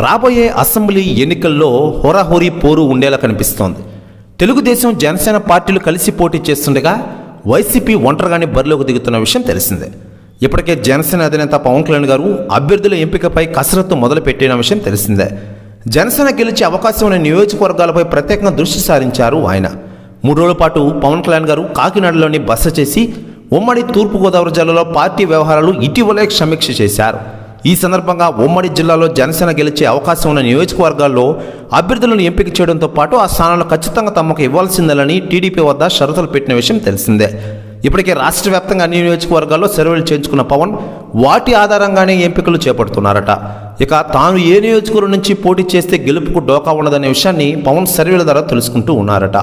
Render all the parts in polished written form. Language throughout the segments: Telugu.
రాబోయే అసెంబ్లీ ఎన్నికల్లో హోరాహోరీ పోరు ఉండేలా కనిపిస్తోంది. తెలుగుదేశం జనసేన పార్టీలు కలిసి పోటీ చేస్తుండగా వైసీపీ ఒంటరిగానే బరిలోకి దిగుతున్న విషయం తెలిసిందే. ఇప్పటికే జనసేన అధినేత పవన్ కళ్యాణ్ గారు అభ్యర్థుల ఎంపికపై కసరత్తు మొదలుపెట్టిన విషయం తెలిసిందే. జనసేన గెలిచే అవకాశం ఉన్న నియోజకవర్గాలపై ప్రత్యేకంగా దృష్టి సారించారు ఆయన. 3 రోజుల పాటు పవన్ కళ్యాణ్ గారు కాకినాడలోని బస చేసి ఉమ్మడి తూర్పుగోదావరి జిల్లాలో పార్టీ వ్యవహారాలు ఇటీవలే సమీక్ష చేశారు. ఈ సందర్భంగా ఉమ్మడి జిల్లాలో జనసేన గెలిచే అవకాశం ఉన్న నియోజకవర్గాల్లో అభ్యర్థులను ఎంపిక చేయడంతో పాటు ఆ స్థానాలు ఖచ్చితంగా తమకు ఇవ్వాల్సిందేనని టీడీపీ వద్ద షరతులు పెట్టిన విషయం తెలిసిందే. ఇప్పటికే రాష్ట్ర వ్యాప్తంగా అన్ని నియోజకవర్గాల్లో సర్వేలు చేయించుకున్న పవన్ వాటి ఆధారంగానే ఎంపికలు చేపడుతున్నారట. ఇక తాను ఏ నియోజకవర్గం నుంచి పోటీ చేస్తే గెలుపుకు డోకా ఉండదనే విషయాన్ని పవన్ సర్వేల ద్వారా తెలుసుకుంటూ ఉన్నారట.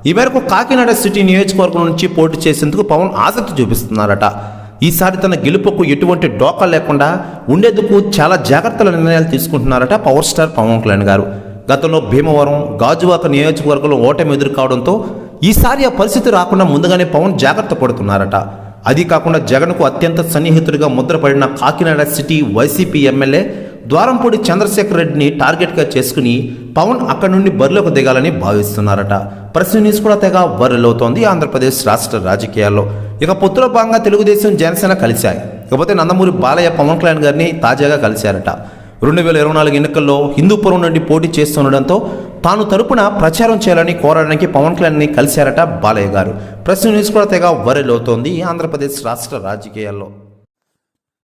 ఈ మేరకు కాకినాడ సిటీ నియోజకవర్గం నుంచి పోటీ చేసేందుకు పవన్ ఆసక్తి చూపిస్తున్నారట. ఈసారి తన గెలుపుకు ఎటువంటి డోకా లేకుండా ఉండేందుకు చాలా జాగ్రత్తల నిర్ణయాలు తీసుకుంటున్నారట పవర్ స్టార్ పవన్ కళ్యాణ్ గారు. గతంలో భీమవరం, గాజువాక నియోజకవర్గంలో ఓటమి ఎదురు కావడంతో ఈసారి ఆ పరిస్థితి రాకుండా ముందుగానే పవన్ జాగ్రత్త పడుతున్నారట. అది కాకుండా జగన్కు అత్యంత సన్నిహితుడిగా ముద్రపడిన కాకినాడ సిటీ వైసీపీ ఎమ్మెల్యే ద్వారంపూడి చంద్రశేఖర్ రెడ్డిని టార్గెట్గా చేసుకుని పవన్ అక్కడి నుండి బరిలోకి దిగాలని భావిస్తున్నారట. ప్రెస్ న్యూస్ కూడా తెగ వైరల్ ఆంధ్రప్రదేశ్ రాష్ట్ర రాజకీయాల్లో. ఇక పొత్తులో భాగంగా తెలుగుదేశం జనసేన కలిశాయి. ఇకపోతే నందమూరి బాలయ్య పవన్ కళ్యాణ్ గారిని తాజాగా కలిశారట. 2024 ఎన్నికల్లో హిందూపురం నుండి పోటీ చేస్తుండడంతో తాను తరపున ప్రచారం చేయాలని కోరడానికి పవన్ కళ్యాణ్ని కలిశారట బాలయ్య గారు. ప్రెస్ న్యూస్ కూడా తెగ వైరల్ ఆంధ్రప్రదేశ్ రాష్ట్ర రాజకీయాల్లో.